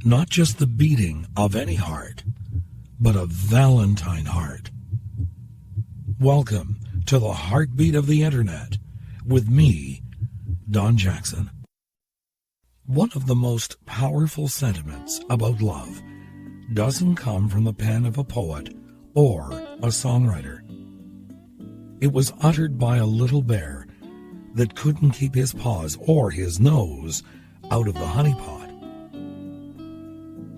not just the beating of any heart, but a Valentine heart. Welcome to the heartbeat of the internet with me, Don Jackson. One of the most powerful sentiments about love doesn't come from the pen of a poet or a songwriter. It was uttered by a little bear that couldn't keep his paws or his nose out of the honey pot.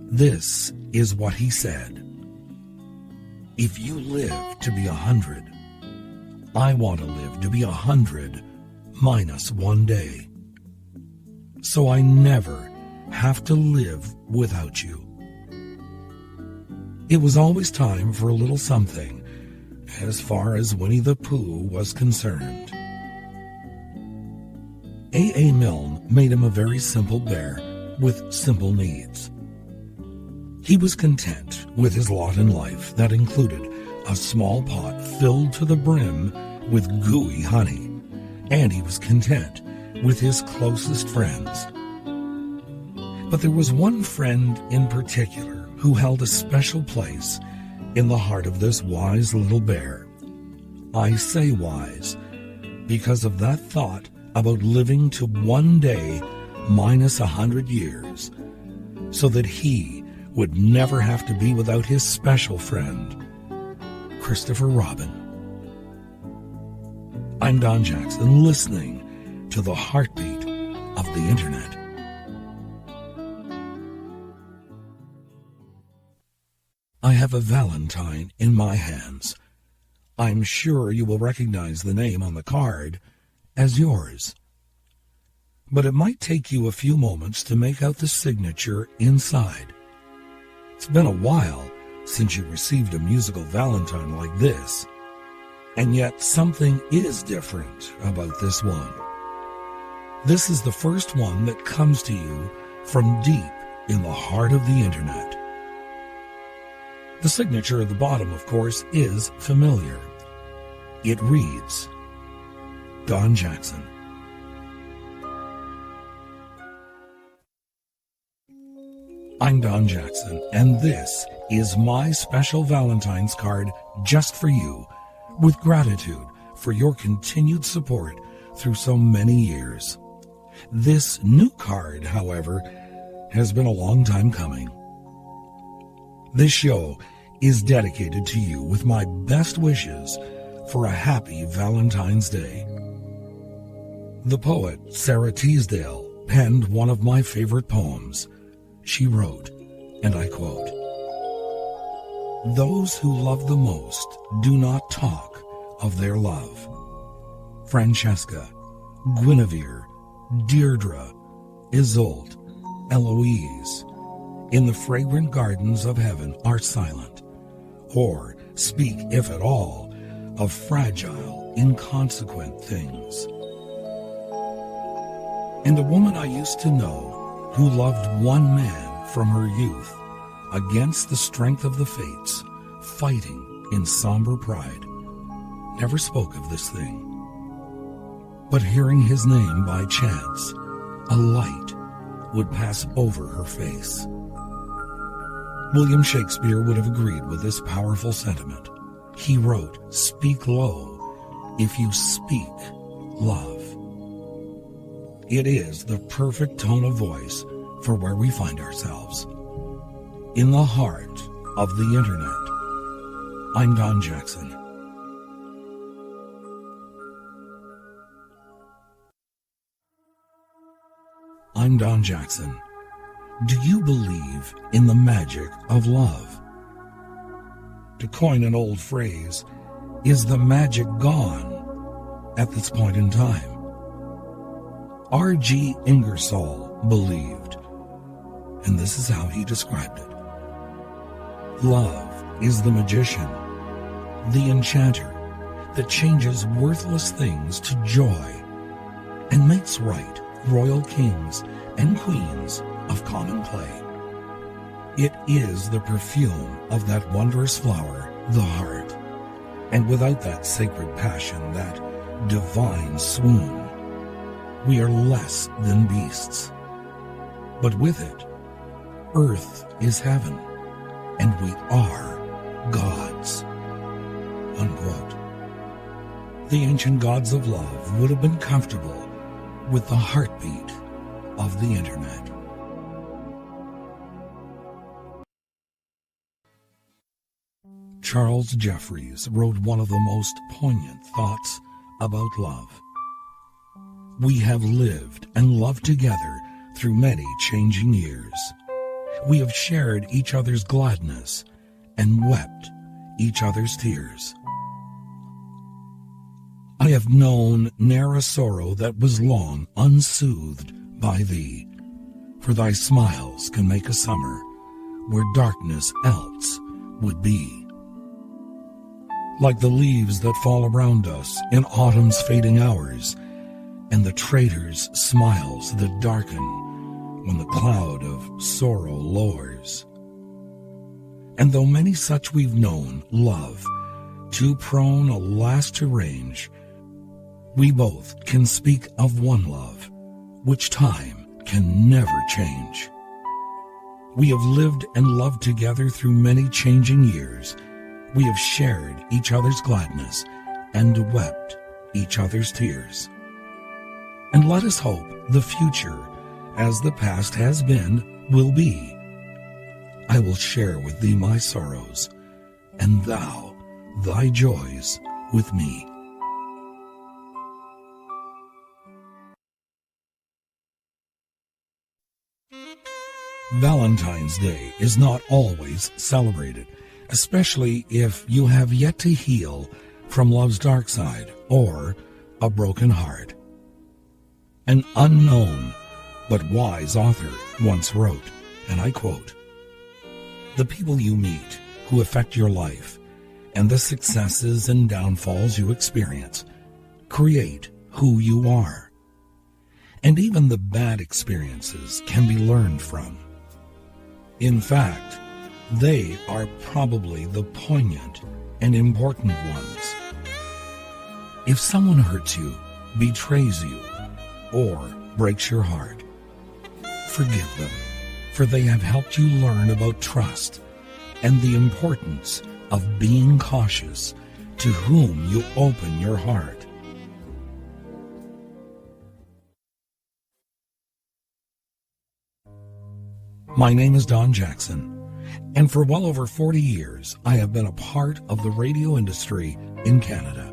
This is what he said. If you live to be 100, I want to live to be 100 minus 1 day, so I never have to live without you. It was always time for a little something as far as Winnie the Pooh was concerned. A. Milne made him a very simple bear with simple needs. He was content with his lot in life that included a small pot filled to the brim with gooey honey, and he was content with his closest friends. But there was one friend in particular who held a special place in the heart of this wise little bear. I say wise because of that thought about living to 1 day minus 100 years, so that he would never have to be without his special friend, Christopher Robin. I'm Don Jackson, listening to the heartbeat of the internet. I have a Valentine in my hands. I'm sure you will recognize the name on the card as yours. But it might take you a few moments to make out the signature inside. It's been a while since you received a musical Valentine like this, and yet something is different about this one. This is the first one that comes to you from deep in the heart of the internet. The signature at the bottom, of course, is familiar. It reads, Don Jackson. I'm Don Jackson, and this is my special Valentine's card just for you, with gratitude for your continued support through so many years. This new card, however, has been a long time coming. This show is dedicated to you with my best wishes for a happy Valentine's Day. The poet Sarah Teasdale penned one of my favorite poems. She wrote, and I quote, "Those who love the most do not talk of their love. Francesca, Guinevere, Deirdre, Isolde, Eloise, in the fragrant gardens of heaven are silent, or speak, if at all, of fragile, inconsequent things. And a woman I used to know, who loved one man from her youth, against the strength of the fates, fighting in somber pride, never spoke of this thing. But hearing his name by chance, a light would pass over her face." William Shakespeare would have agreed with this powerful sentiment. He wrote, "Speak low if you speak love." It is the perfect tone of voice for where we find ourselves. In the heart of the internet. I'm Don Jackson. I'm Don Jackson. Do you believe in the magic of love? To coin an old phrase, is the magic gone at this point in time? R.G. Ingersoll believed, and this is how he described it. Love is the magician, the enchanter that changes worthless things to joy and makes right royal kings and queens of common clay. It is the perfume of that wondrous flower, the heart, and without that sacred passion, that divine swoon, we are less than beasts. But with it, earth is heaven, and we are gods. Unquote. The ancient gods of love would have been comfortable with the heartbeat of the internet. Charles Jeffreys wrote one of the most poignant thoughts about love. We have lived and loved together through many changing years. We have shared each other's gladness and wept each other's tears. I have known ne'er a sorrow that was long unsoothed by thee, for thy smiles can make a summer where darkness else would be. Like the leaves that fall around us in autumn's fading hours, and the traitor's smiles that darken when the cloud of sorrow lowers. And though many such we've known, love, too prone alas to range, we both can speak of one love, which time can never change. We have lived and loved together through many changing years. We have shared each other's gladness and wept each other's tears. And let us hope the future, as the past has been, will be. I will share with thee my sorrows, and thou thy joys with me. Valentine's Day is not always celebrated, especially if you have yet to heal from love's dark side or a broken heart. An unknown but wise author once wrote, and I quote, "The people you meet who affect your life and the successes and downfalls you experience create who you are. And even the bad experiences can be learned from. In fact, they are probably the poignant and important ones. If someone hurts you, betrays you, or breaks your heart, forgive them, for they have helped you learn about trust and the importance of being cautious to whom you open your heart." My name is Don Jackson, and for well over 40 years, I have been a part of the radio industry in Canada.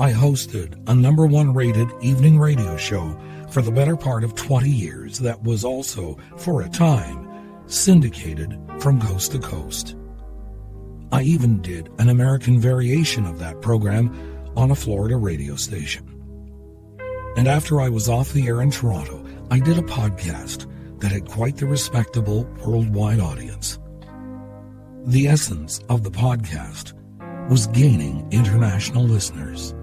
I hosted a #1 rated evening radio show for the better part of 20 years that was also, for a time, syndicated from coast to coast. I even did an American variation of that program on a Florida radio station. And after I was off the air in Toronto, I did a podcast that had quite the respectable worldwide audience. The essence of the podcast was gaining international listeners.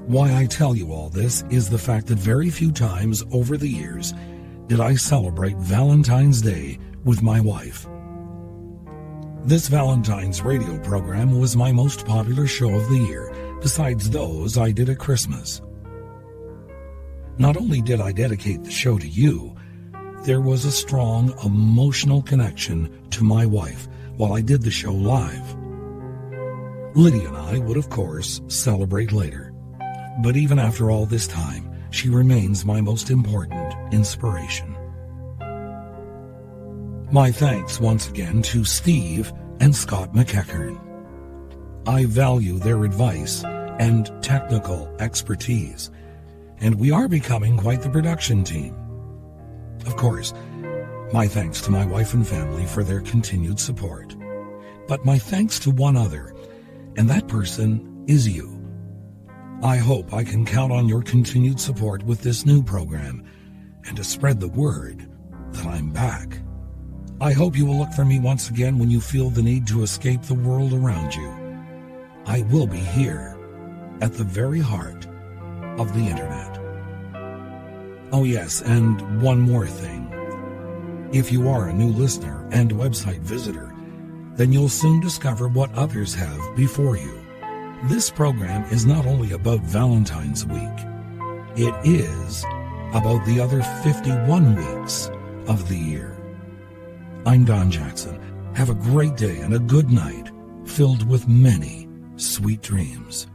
Why I tell you all this is the fact that very few times over the years did I celebrate Valentine's Day with my wife. This Valentine's radio program was my most popular show of the year, besides those I did at Christmas. Not only did I dedicate the show to you, there was a strong emotional connection to my wife while I did the show live. Lydia and I would, of course, celebrate later. But even after all this time, she remains my most important inspiration. My thanks once again to Steve and Scott McEachern. I value their advice and technical expertise, and we are becoming quite the production team. Of course, my thanks to my wife and family for their continued support. But my thanks to one other, and that person is you. I hope I can count on your continued support with this new program and to spread the word that I'm back. I hope you will look for me once again when you feel the need to escape the world around you. I will be here at the very heart of the internet. Oh yes, and one more thing. If you are a new listener and website visitor, then you'll soon discover what others have before you. This program is not only about Valentine's Week. It is about the other 51 weeks of the year. I'm Don Jackson. Have a great day and a good night, filled with many sweet dreams.